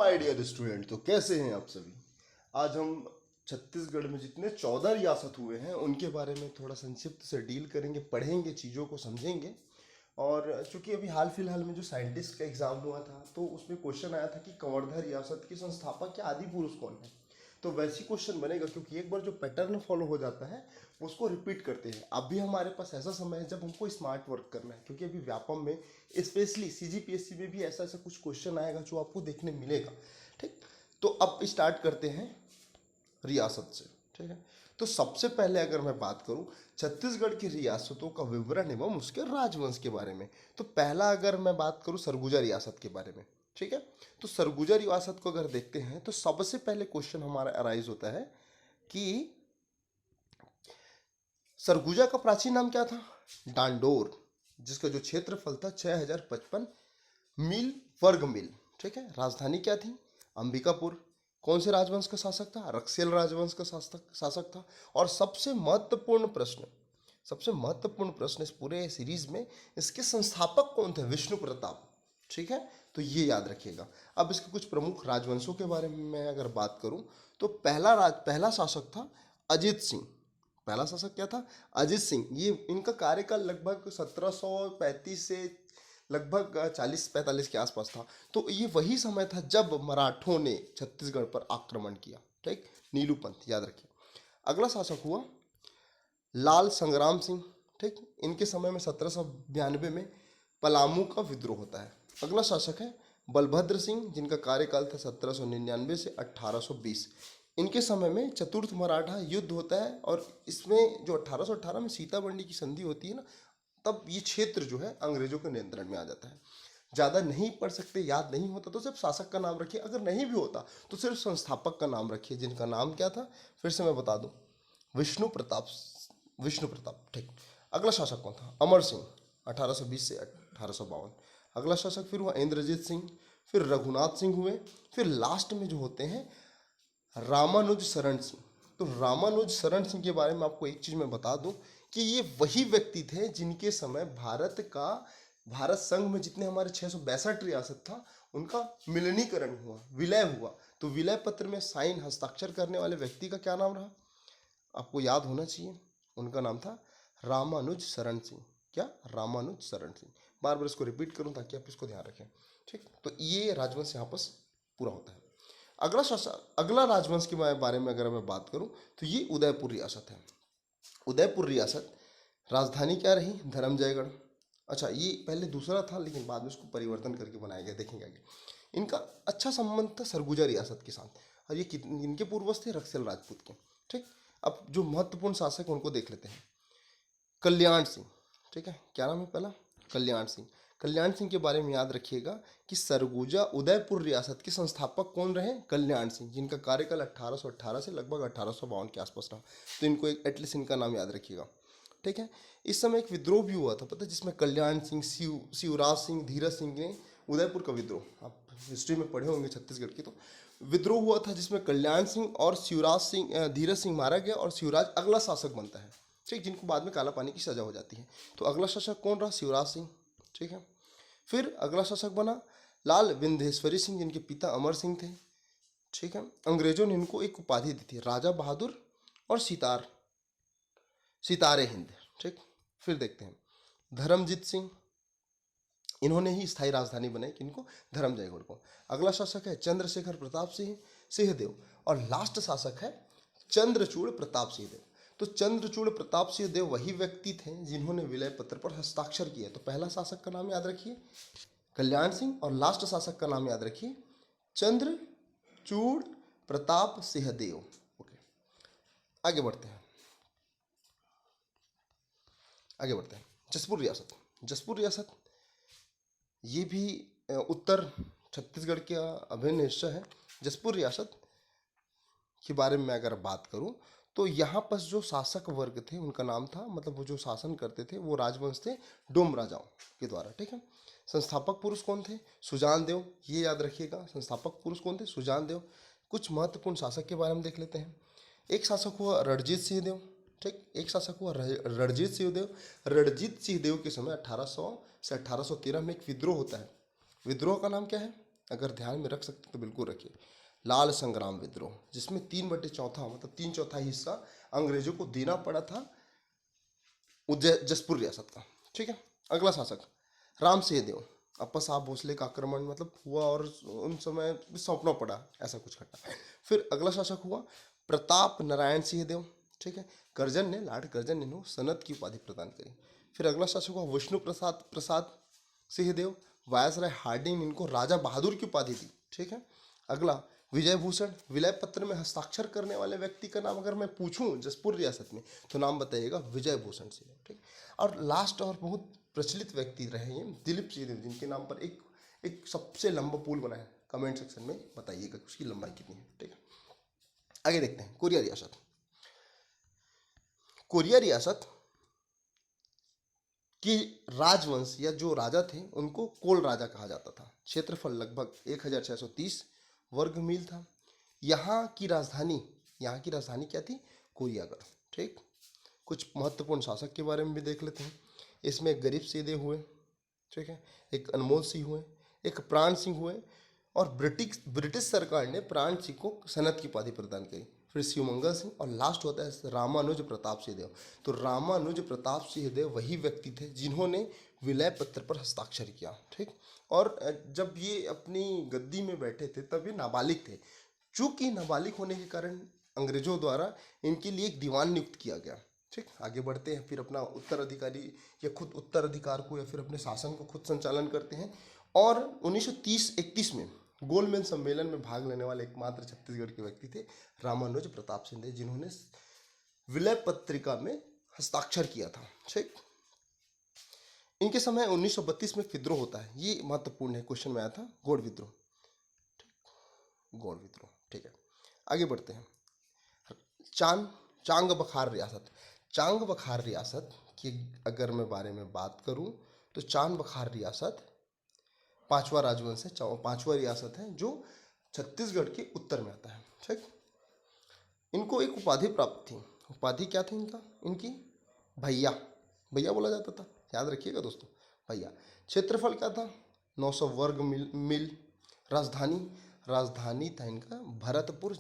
My dear student. तो कैसे हैं आप सभी। आज हम छत्तीसगढ़ में जितने 14 रियासत हुए हैं उनके बारे में थोड़ा संक्षिप्त से डील करेंगे, पढ़ेंगे, चीज़ों को समझेंगे। और चूंकि अभी हाल फिलहाल में जो साइंटिस्ट का एग्जाम हुआ था तो उसमें क्वेश्चन आया था कि कवर्धा रियासत के संस्थापक या आदि पुरुष कौन है। तो वैसी क्वेश्चन बनेगा क्योंकि एक बार जो पैटर्न फॉलो हो जाता है उसको रिपीट करते हैं। अभी हमारे पास ऐसा समय है जब हमको स्मार्ट वर्क करना है क्योंकि अभी व्यापम में स्पेशली सीजीपीएससी में भी ऐसा ऐसा कुछ क्वेश्चन आएगा जो आपको देखने मिलेगा। ठीक, तो अब स्टार्ट करते हैं रियासत से। ठीक है, तो सबसे पहले अगर मैं बात करूं छत्तीसगढ़ की रियासतों का विवरण एवं उसके राजवंश के बारे में, तो पहला अगर मैं बात करूं सरगुजा रियासत के बारे में। ठीक है, तो सरगुजा रियासत को अगर देखते हैं तो सबसे पहले क्वेश्चन हमारा अराइज होता है कि सरगुजा का प्राचीन नाम क्या था। डांडोर, जिसका जो क्षेत्रफल था 6055 मील वर्ग मील। ठीक है, राजधानी क्या थी, अंबिकापुर। कौन से राजवंश का शासक था, रक्सेल राजवंश का शासक था। और सबसे महत्वपूर्ण प्रश्न इस पूरे सीरीज में, इसके संस्थापक कौन थे, विष्णु प्रताप। ठीक है, तो ये याद रखिएगा। अब इसके कुछ प्रमुख राजवंशों के बारे में मैं अगर बात करूं तो पहला शासक था अजित सिंह। पहला शासक क्या था, अजित सिंह। ये इनका कार्यकाल लगभग 1735 से लगभग 40-45 के आसपास था। तो ये वही समय था जब मराठों ने छत्तीसगढ़ पर आक्रमण किया। ठीक, नीलू पंथ याद रखिए। अगला शासक हुआ लाल संग्राम सिंह। ठीक, इनके समय में 1792 में पलामू का विद्रोह होता है। अगला शासक है बलभद्र सिंह, जिनका कार्यकाल था 1799 से 1820। इनके समय में चतुर्थ मराठा युद्ध होता है और इसमें जो 1818 में सीताबंदी की संधि होती है ना, तब ये क्षेत्र जो है अंग्रेजों के नियंत्रण में आ जाता है। ज़्यादा नहीं पढ़ सकते, याद नहीं होता तो सिर्फ शासक का नाम रखिए, अगर नहीं भी होता तो सिर्फ संस्थापक का नाम रखिए, जिनका नाम क्या था फिर से मैं बता दूं, विष्णु प्रताप। विष्णु प्रताप। ठीक, अगला शासक कौन था, अमर सिंह, 1820 से 1852। अगला शासक फिर हुआ इंद्रजीत सिंह, फिर रघुनाथ सिंह हुए, फिर लास्ट में जो होते हैं रामानुज शरण सिंह। तो रामानुज शरण सिंह के बारे में आपको एक चीज़ मैं बता दूं कि ये वही व्यक्ति थे जिनके समय भारत संघ में जितने हमारे 662 रियासत था उनका मिलनीकरण हुआ, विलय हुआ। तो विलय पत्र में साइन हस्ताक्षर करने वाले व्यक्ति का क्या नाम रहा, आपको याद होना चाहिए। उनका नाम था रामानुज शरण सिंह। क्या, रामानुज शरण सिंह। बार बार इसको रिपीट करूं ताकि आप इसको ध्यान रखें। ठीक, तो ये राजवंश यहाँ पर पूरा होता है। अगला राजवंश के बारे में अगर मैं बात करूं तो ये उदयपुर रियासत है। उदयपुर रियासत, राजधानी क्या रही, धर्मजयगढ़। अच्छा, ये पहले दूसरा था लेकिन बाद में इसको परिवर्तन करके बनाया गया, देखेंगे आगे। इनका अच्छा संबंध था सरगुजा रियासत के साथ और ये इनके पूर्वज थे रक्सेल राजपूत के। ठीक, अब जो महत्वपूर्ण शासक उनको देख लेते हैं। कल्याण सिंह। ठीक है, क्या नाम है पहला, कल्याण सिंह। कल्याण सिंह के बारे में याद रखिएगा कि सरगुजा उदयपुर रियासत के संस्थापक कौन रहे, कल्याण सिंह, जिनका कार्यकाल 1818 से लगभग 1852 के आसपास रहा। तो इनको एटलीस्ट इनका नाम याद रखिएगा। ठीक है, इस समय एक विद्रोह भी हुआ था पता है, जिसमें कल्याण सिंह, शिवराज सिंह, धीरज सिंह ने उदयपुर का विद्रोह, आप हिस्ट्री में पढ़े होंगे छत्तीसगढ़ की, तो विद्रोह हुआ था जिसमें कल्याण सिंह और धीरज सिंह मारा गया और शिवराज अगला शासक बनता है। ठीक, जिनको बाद में काला पानी की सजा हो जाती है। तो अगला शासक कौन रहा, शिवराज सिंह। ठीक है, फिर अगला शासक बना लाल विंध्येश्वरी सिंह, जिनके पिता अमर सिंह थे। ठीक है, अंग्रेजों ने इनको एक उपाधि दी थी, राजा बहादुर और सितारे हिंद। ठीक, फिर देखते हैं धर्मजीत सिंह, इन्होंने ही स्थायी राजधानी बनाई, किनको, धर्मजयगढ़ को। अगला शासक है चंद्रशेखर प्रताप सिंहदेव और लास्ट शासक है चंद्रचूड़ प्रताप सिंहदेव। तो चंद्रचूड़ प्रताप सिंहदेव वही व्यक्ति थे जिन्होंने विलय पत्र पर हस्ताक्षर किए। तो पहला शासक का नाम याद रखिए कल्याण सिंह और लास्ट शासक का नाम याद रखिए चंद्रचूड़ प्रताप सिंहदेव। ओके, आगे बढ़ते हैं। जसपुर रियासत ये भी उत्तर छत्तीसगढ़ का अभिन्न हिस्सा है। जसपुर रियासत के बारे में अगर बात करूं तो यहाँ पर जो शासक वर्ग थे उनका नाम था, मतलब वो जो शासन करते थे वो राजवंश थे डोम राजाओं के द्वारा। ठीक है, संस्थापक पुरुष कौन थे, सुजान देव, ये याद रखिएगा, संस्थापक पुरुष कौन थे, सुजान देव। कुछ महत्वपूर्ण शासक के बारे में देख लेते हैं। एक शासक हुआ रणजीत सिंह देव। ठीक, एक शासक हुआ रणजीत सिंह देव। रणजीत सिंह देव के समय 1800 से 1813 में एक विद्रोह होता है। विद्रोह का नाम क्या है, अगर ध्यान में रख सकते तो बिल्कुल रखिए। लाल संग्राम विद्रोह, जिसमें 3/4 मतलब 3/4 हिस्सा अंग्रेजों को देना पड़ा था जसपुर रियासत का। ठीक है। अगला शासक राम सिंह देव, अप्पा साहब भोसले का आक्रमण मतलब हुआ और उन समय सौंपना पड़ा, ऐसा कुछ घटा। फिर अगला शासक हुआ प्रताप नारायण सिंह देव। ठीक है। करजन ने, लॉर्ड करजन ने इन्हें सनत की उपाधि प्रदान करी। फिर अगला शासक हुआ विष्णु प्रसाद प्रसाद सिंह देव। वायसराय हार्डिंग ने इनको राजा बहादुर की उपाधि दी। ठीक है। अगला विजय भूषण, विलय पत्र में हस्ताक्षर करने वाले व्यक्ति का नाम अगर मैं पूछूं जसपुर रियासत में तो नाम बताइएगा विजय भूषण सिंह। ठीक। और लास्ट और बहुत प्रचलित व्यक्ति रहे हैं दिलीप सिंह देव, जिनके नाम पर एक एक सबसे लंबा पुल बना है। कमेंट सेक्शन में बताइएगा कि उसकी लंबाई कितनी है। ठीक है। आगे देखते हैं कोरिया रियासत। कोरिया रियासत कि राजवंश या जो राजा थे उनको कोल राजा कहा जाता था। क्षेत्रफल लगभग 1630 वर्ग मील था। यहाँ की राजधानी क्या थी? कोरियागढ़। ठीक। कुछ महत्वपूर्ण शासक के बारे में भी देख लेते हैं। इसमें गरीब सीधे हुए। ठीक है। एक अनमोल सिंह हुए, एक प्राण सिंह हुए, और ब्रिटिश सरकार ने प्राण सिंह को सनत की उपाधि प्रदान करी। फिर शिवमंगल सिंह, और लास्ट होता है रामानुज प्रताप सिंह देव। तो रामानुज प्रताप सिंह देव वही व्यक्ति थे जिन्होंने विलय पत्र पर हस्ताक्षर किया। ठीक। और जब ये अपनी गद्दी में बैठे थे तब ये नाबालिग थे। चूंकि नाबालिग होने के कारण अंग्रेजों द्वारा इनके लिए एक दीवान नियुक्त किया गया। ठीक। आगे बढ़ते हैं। फिर अपना उत्तराधिकारी या खुद उत्तराधिकार को या फिर अपने शासन को खुद संचालन करते हैं। और 1930-31 में गोलमेज सम्मेलन में भाग लेने वाले एकमात्र छत्तीसगढ़ के व्यक्ति थे रामानुज प्रताप सिंह देव, जिन्होंने विलय पत्रिका में हस्ताक्षर किया था। ठीक। इनके समय 1932 में विद्रोह होता है। ये महत्वपूर्ण है, क्वेश्चन में आया था गौड़ विद्रोह। गौड़ विद्रोह। ठीक है। आगे बढ़ते हैं। चांग बखार रियासत। चांग बखार रियासत की अगर मैं बारे में बात करूं तो चांग बखार रियासत पांचवा राजवंश है, पांचवा रियासत है जो छत्तीसगढ़ के उत्तर में आता है। ठीक। इनको एक उपाधि प्राप्त थी। उपाधि क्या थी इनकी? भैया। भैया बोला जाता था, याद रखिएगा दोस्तों, भैया। क्षेत्रफल क्या था? 900 वर्ग मील। राजधानी था इनका भरतपुर।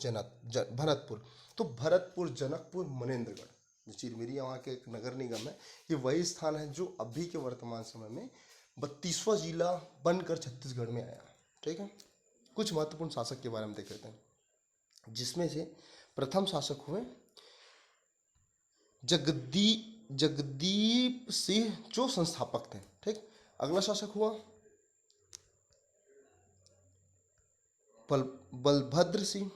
तो भरतपुर, जनकपुर, मनेन्द्रगढ़, जो चिरमिरी वहाँ के एक नगर निगम है, ये वही स्थान है जो अभी के वर्तमान समय में 32वां जिला बनकर छत्तीसगढ़ में आया। ठीक है। कुछ महत्वपूर्ण शासक के बारे में देख लेते हैं, जिसमें से प्रथम शासक हुए जगदीप सिंह, जो संस्थापक थे। ठीक। अगला शासक हुआ बलभद्र सिंह,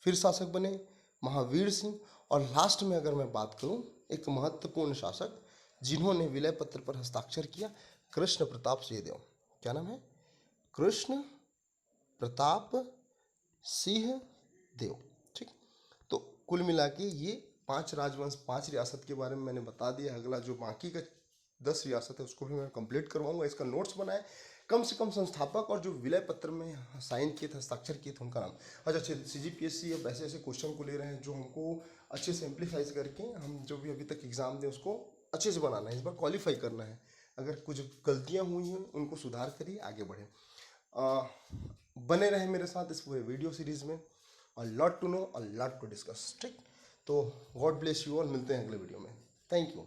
फिर शासक बने महावीर सिंह, और लास्ट में अगर मैं बात करूं एक महत्वपूर्ण शासक जिन्होंने विलय पत्र पर हस्ताक्षर किया, कृष्ण प्रताप सिंह देव। क्या नाम है? कृष्ण प्रताप सिंह देव। ठीक। तो कुल मिला के ये 5 राजवंश, 5 रियासत के बारे में मैंने बता दिया। अगला जो बाकी का 10 रियासत है उसको भी मैं कंप्लीट करवाऊंगा। इसका नोट्स बनाए, कम से कम संस्थापक और जो विलय पत्र में साइन किए थे, हस्ताक्षर किए थे, उनका नाम। अच्छा, CGPSC अब ऐसे ऐसे क्वेश्चन को ले रहे हैं जो हमको अच्छे से सिंप्लीफाइज करके हम जो भी अभी तक एग्जाम दें उसको अच्छे से बनाना है, इस बार क्वालिफाई करना है। अगर कुछ गलतियां हुई हैं उनको सुधार करिए, आगे बढ़े। बने रहे मेरे साथ इस पूरे वीडियो सीरीज में। और लॉट टू नो और लॉट टू डिस्कस। ठीक। तो गॉड ब्लेस यू ऑल, मिलते हैं अगले वीडियो में। Thank you.